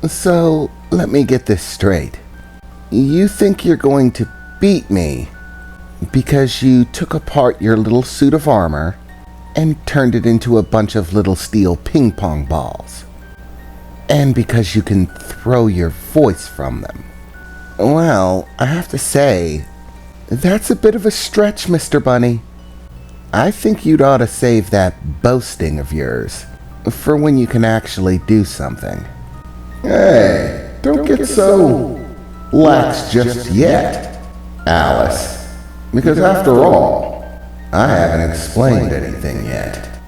So, let me get this straight. You think you're going to beat me because you took apart your little suit of armor and turned it into a bunch of little steel ping pong balls. And because you can throw your voice from them. Well, I have to say, that's a bit of a stretch, Mr. Bunny. I think you'd ought to save that boasting of yours for when you can actually do something. Hey, don't get so lax just yet, Alice. Because after all, I haven't explained anything yet,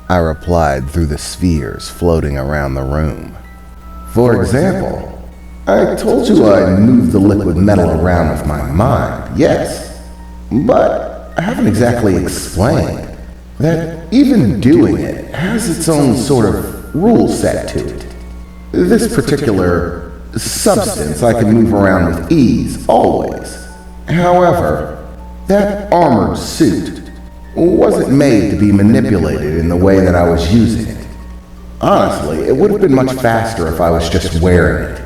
I replied through the spheres floating around the room. For example, I told you I moved the liquid metal around with my mind, yes, but I haven't exactly explained that even doing it has its own sort of rule set to it. This particular substance I can move around with ease, always. However, that armored suit wasn't made to be manipulated in the way that I was using it. Honestly, it would have been much faster if I was just wearing it.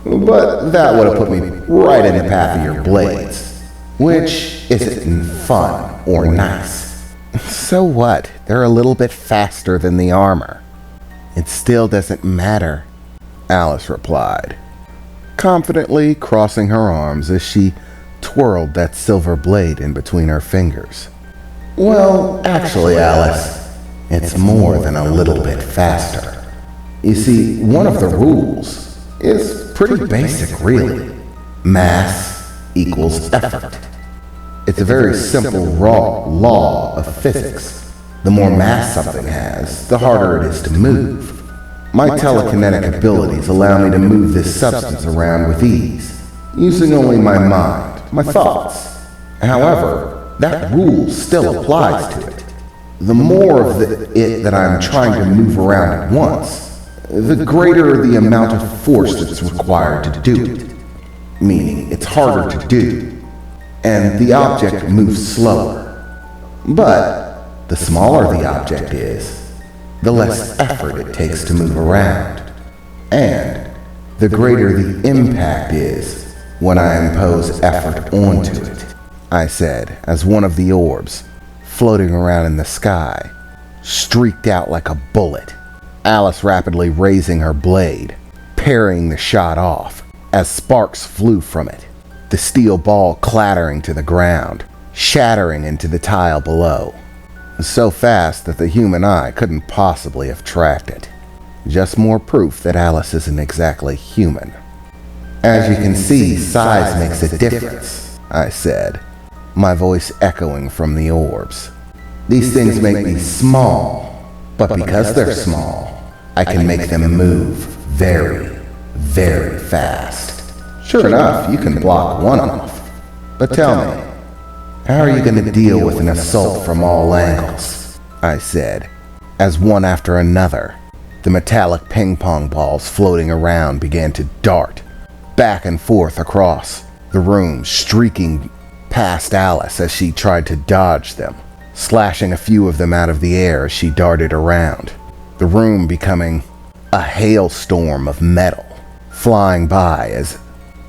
But that would have put me right in the path of your blades, which isn't fun or nice. So what? They're a little bit faster than the armor. It still doesn't matter, Alice replied, confidently crossing her arms as she twirled that silver blade in between her fingers. Well, actually, Alice, it's more than a little bit faster. You see, one of the rules is pretty basic, really. Mass equals effort. It's a very simple raw law of physics. The more mass something has, the harder it is to move. My telekinetic abilities allow me to move this substance around with ease, using only my mind, my thoughts. However, that rule still applies to it. The more of it that I'm trying to move around at once, the greater the amount of force that's required to do it. Meaning, it's harder to do, and the object moves slower. But the smaller the object is, the less effort it takes to move around, and the greater the impact is when I impose effort onto it, I said as one of the orbs, floating around in the sky, streaked out like a bullet, Alice rapidly raising her blade, parrying the shot off as sparks flew from it, the steel ball clattering to the ground, shattering into the tile below, so fast that the human eye couldn't possibly have tracked it. Just more proof that Alice isn't exactly human. As you can see, size makes a difference, I said, my voice echoing from the orbs. These things make me small, but because they're small, I can make them move very, very fast. Sure enough, you can block one off. But tell me, how are you going to deal with an assault from all angles? I said, as one after another, the metallic ping pong balls floating around began to dart back and forth across the room, streaking past Alice as she tried to dodge them, slashing a few of them out of the air as she darted around, the room becoming a hailstorm of metal, flying by as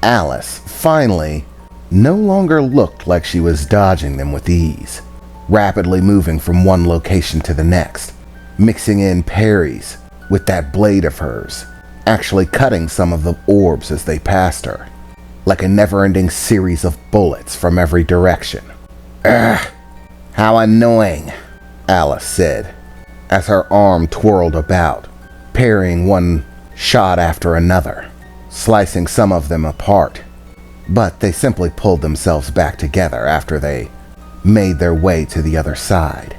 Alice finally no longer looked like she was dodging them with ease, rapidly moving from one location to the next, mixing in parries with that blade of hers, actually cutting some of the orbs as they passed her, like a never-ending series of bullets from every direction. Ugh, how annoying, Alice said, as her arm twirled about, parrying one shot after another, slicing some of them apart. But they simply pulled themselves back together after they made their way to the other side.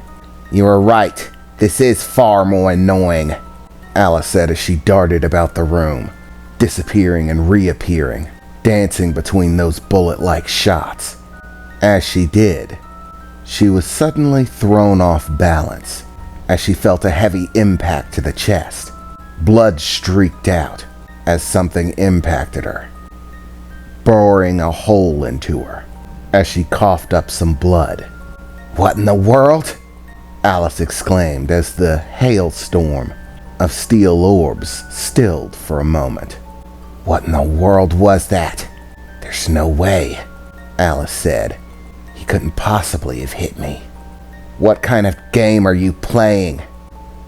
You were right. This is far more annoying, Alice said as she darted about the room, disappearing and reappearing, dancing between those bullet-like shots. As she did, she was suddenly thrown off balance as she felt a heavy impact to the chest. Blood streaked out as something impacted her, boring a hole into her as she coughed up some blood. What in the world? Alice exclaimed as the hailstorm of steel orbs stilled for a moment. What in the world was that? There's no way, Alice said. He couldn't possibly have hit me. What kind of game are you playing?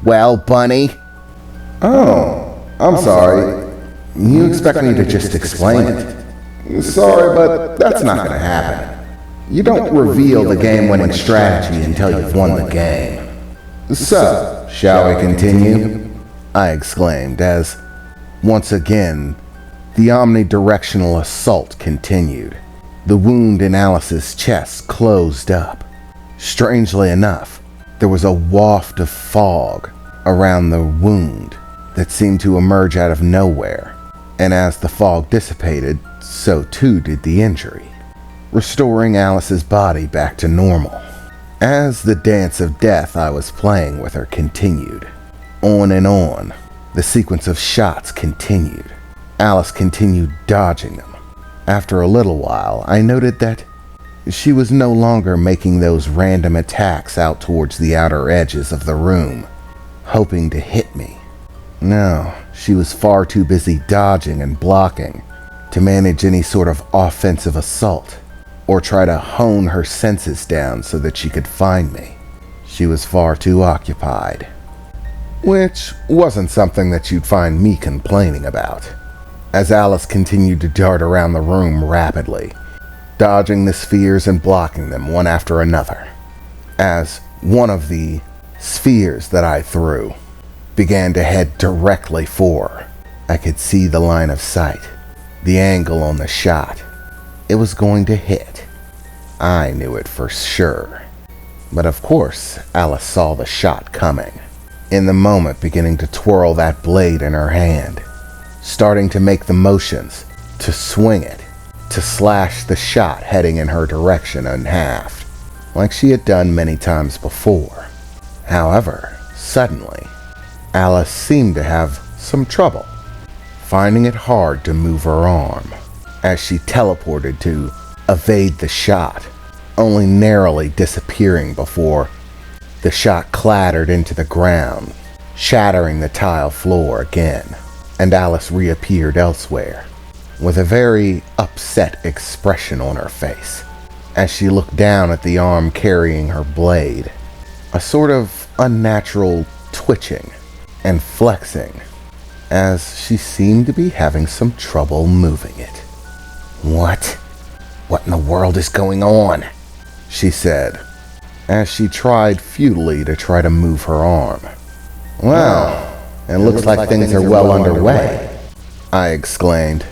Well, Bunny? Oh, I'm sorry. You expect me to just explain it? Sorry, but that's not going to happen. You don't reveal the game-winning strategy until you've won the game. So, shall we continue? I exclaimed as, once again, the omnidirectional assault continued. The wound in Alice's chest closed up. Strangely enough, there was a waft of fog around the wound that seemed to emerge out of nowhere, and as the fog dissipated, so too did the injury, restoring Alice's body back to normal. As the dance of death I was playing with her continued, on and on, the sequence of shots continued. Alice continued dodging them. After a little while, I noted that she was no longer making those random attacks out towards the outer edges of the room, hoping to hit me. No, she was far too busy dodging and blocking to manage any sort of offensive assault, or try to hone her senses down so that she could find me. She was far too occupied. Which wasn't something that you'd find me complaining about, as Alice continued to dart around the room rapidly, dodging the spheres and blocking them one after another. As one of the spheres that I threw began to head directly for her, I could see the line of sight, the angle on the shot. It was going to hit. I knew it for sure. But of course, Alice saw the shot coming. In the moment, beginning to twirl that blade in her hand, starting to make the motions, to swing it, to slash the shot heading in her direction in half, like she had done many times before. However, suddenly, Alice seemed to have some trouble, finding it hard to move her arm, as she teleported to evade the shot, only narrowly disappearing before the shot clattered into the ground, shattering the tile floor again, and Alice reappeared elsewhere, with a very upset expression on her face, as she looked down at the arm carrying her blade, a sort of unnatural twitching and flexing, as she seemed to be having some trouble moving it. What? What in the world is going on? She said, as she tried futilely to try to move her arm. Well, it looks like things are well underway, I exclaimed,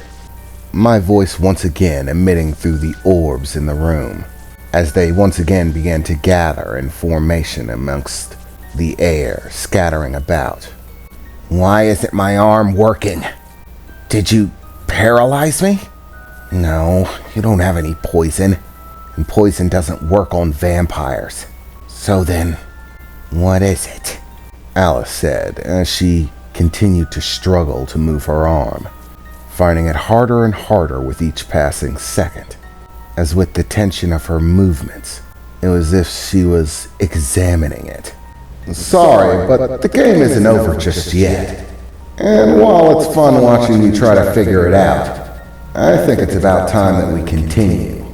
my voice once again emitting through the orbs in the room, as they once again began to gather in formation amongst the air, scattering about. Why isn't my arm working? Did you paralyze me? No, you don't have any poison, and poison doesn't work on vampires. So then, what is it? Alice said, as she continued to struggle to move her arm, finding it harder and harder with each passing second, as with the tension of her movements, it was as if she was examining it. Sorry, but the game isn't over just yet. And while it's fun watching you try to figure it out, I think it's about time that we continue,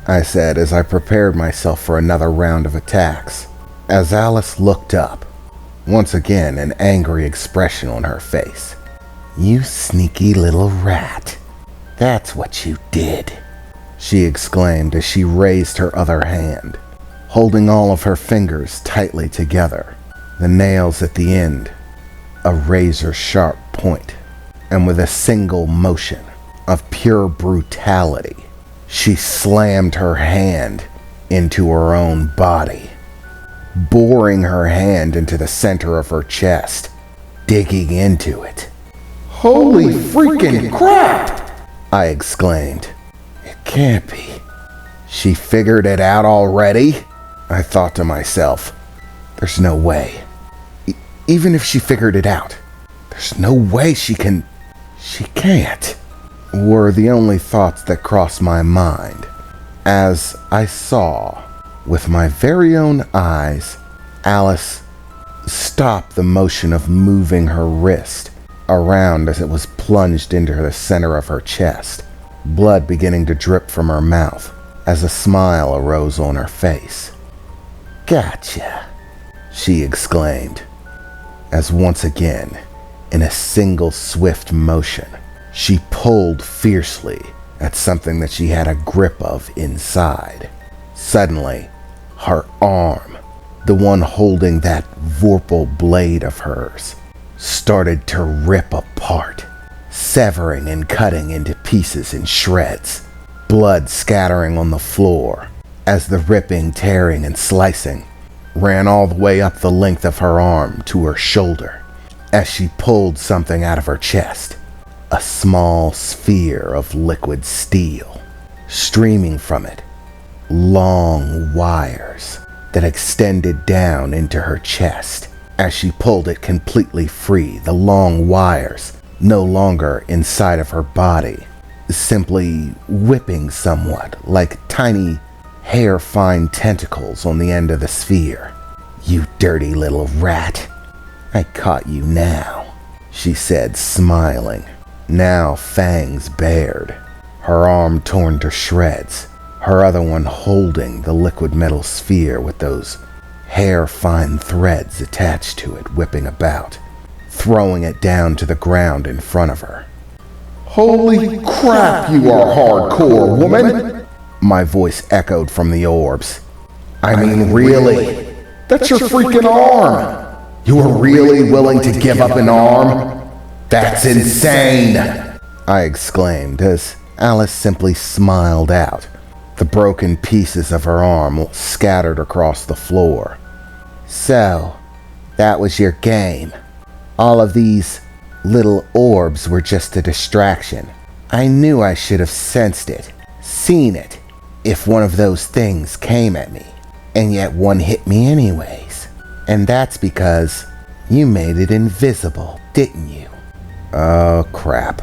I said as I prepared myself for another round of attacks, as Alice looked up, once again an angry expression on her face. You sneaky little rat. That's what you did, she exclaimed as she raised her other hand, holding all of her fingers tightly together, the nails at the end a razor-sharp point, and with a single motion of pure brutality, she slammed her hand into her own body, boring her hand into the center of her chest, digging into it. Holy freaking crap! I exclaimed. It can't be. She figured it out already? I thought to myself. There's no way. Even if she figured it out, there's no way she can't, were the only thoughts that crossed my mind, as I saw, with my very own eyes, Alice stop the motion of moving her wrist around as it was plunged into the center of her chest, blood beginning to drip from her mouth as a smile arose on her face. "Gotcha," she exclaimed, as once again, in a single swift motion, she pulled fiercely at something that she had a grip of inside. Suddenly, her arm, the one holding that vorpal blade of hers, started to rip apart, severing and cutting into pieces and shreds, blood scattering on the floor as the ripping, tearing, and slicing ran all the way up the length of her arm to her shoulder as she pulled something out of her chest, a small sphere of liquid steel. Streaming from it, long wires that extended down into her chest. As she pulled it completely free, the long wires no longer inside of her body, simply whipping somewhat like tiny hair-fine tentacles on the end of the sphere. "You dirty little rat. I caught you now," she said, smiling, now fangs bared, her arm torn to shreds, her other one holding the liquid metal sphere with those hair-fine threads attached to it, whipping about, throwing it down to the ground in front of her. Holy crap, you are hardcore, woman! My voice echoed from the orbs. I mean, really? That's your freaking arm! You are really willing to give up an arm? That's insane! I exclaimed as Alice simply smiled out, the broken pieces of her arm scattered across the floor. "So, that was your game. All of these little orbs were just a distraction. I knew I should have sensed it, seen it, if one of those things came at me. And yet one hit me anyways. And that's because you made it invisible, didn't you?" Oh, crap.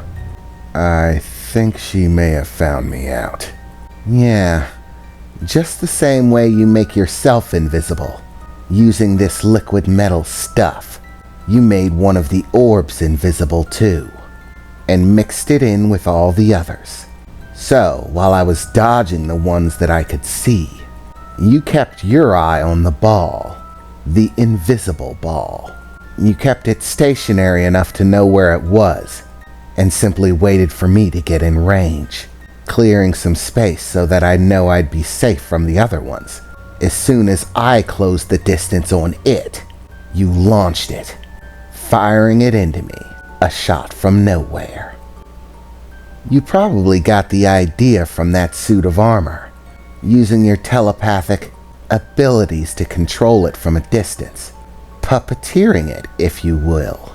I think she may have found me out. "Yeah, just the same way you make yourself invisible, using this liquid metal stuff. You made one of the orbs invisible too, and mixed it in with all the others. So, while I was dodging the ones that I could see, you kept your eye on the ball, the invisible ball. You kept it stationary enough to know where it was, and simply waited for me to get in range, clearing some space so that I know I'd be safe from the other ones. As soon as I closed the distance on it, you launched it, firing it into me, a shot from nowhere. You probably got the idea from that suit of armor, using your telepathic abilities to control it from a distance, puppeteering it, if you will.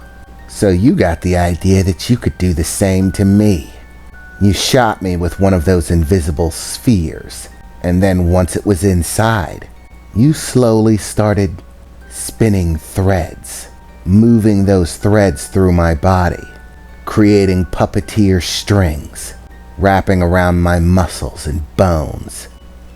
So you got the idea that you could do the same to me. You shot me with one of those invisible spheres, and then once it was inside, you slowly started spinning threads, moving those threads through my body, creating puppeteer strings, wrapping around my muscles and bones.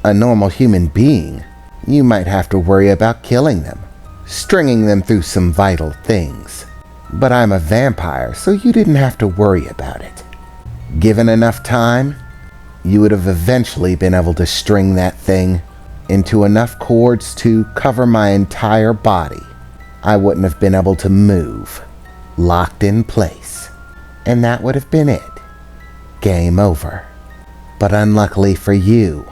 A normal human being, you might have to worry about killing them, stringing them through some vital things. But I'm a vampire, so you didn't have to worry about it. Given enough time, you would have eventually been able to string that thing into enough cords to cover my entire body. I wouldn't have been able to move, locked in place. And that would have been it. Game over. But unluckily for you,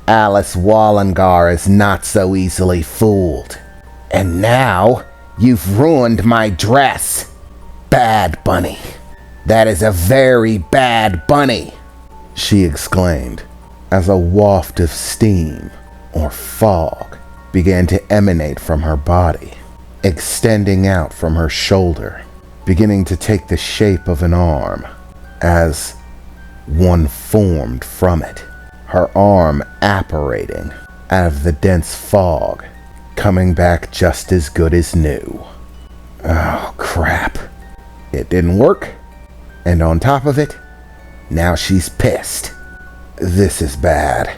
Alice Wallengar is not so easily fooled. And now, you've ruined my dress. Bad bunny. That is a very bad bunny, she exclaimed, as a waft of steam, or fog, began to emanate from her body, extending out from her shoulder, beginning to take the shape of an arm, as one formed from it, her arm apparating out of the dense fog, coming back just as good as new. Oh, crap. It didn't work, and on top of it, now she's pissed. This is bad,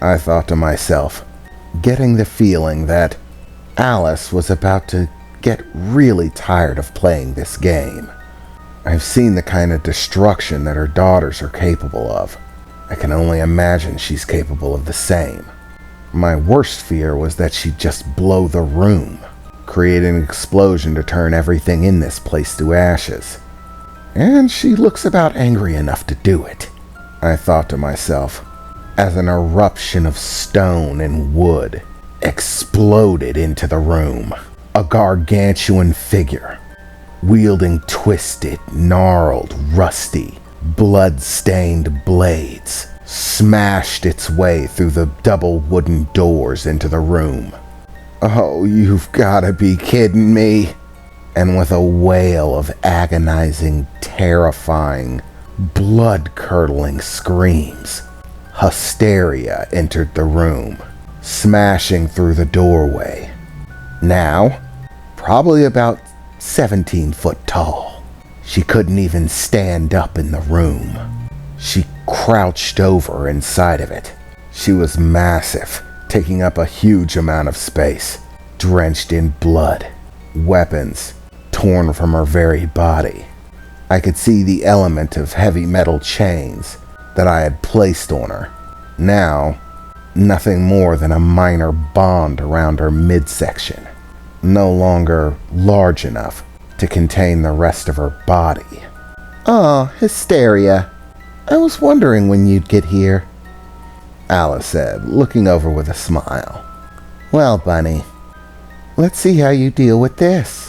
I thought to myself, getting the feeling that Alice was about to get really tired of playing this game. I've seen the kind of destruction that her daughters are capable of. I can only imagine she's capable of the same. My worst fear was that she'd just blow the room, create an explosion to turn everything in this place to ashes. And she looks about angry enough to do it, I thought to myself, as an eruption of stone and wood exploded into the room. A gargantuan figure, wielding twisted, gnarled, rusty, blood-stained blades, smashed its way through the double wooden doors into the room. "Oh, you've gotta be kidding me!" And with a wail of agonizing, terrifying, blood-curdling screams, hysteria entered the room, smashing through the doorway. Now, probably about 17 foot tall. She couldn't even stand up in the room. She crouched over inside of it. She was massive, taking up a huge amount of space, drenched in blood, weapons torn from her very body. I could see the element of heavy metal chains that I had placed on her. Now, nothing more than a minor bond around her midsection, no longer large enough to contain the rest of her body. "Aw, Hysteria. I was wondering when you'd get here," Alice said, looking over with a smile. "Well, Bunny, let's see how you deal with this."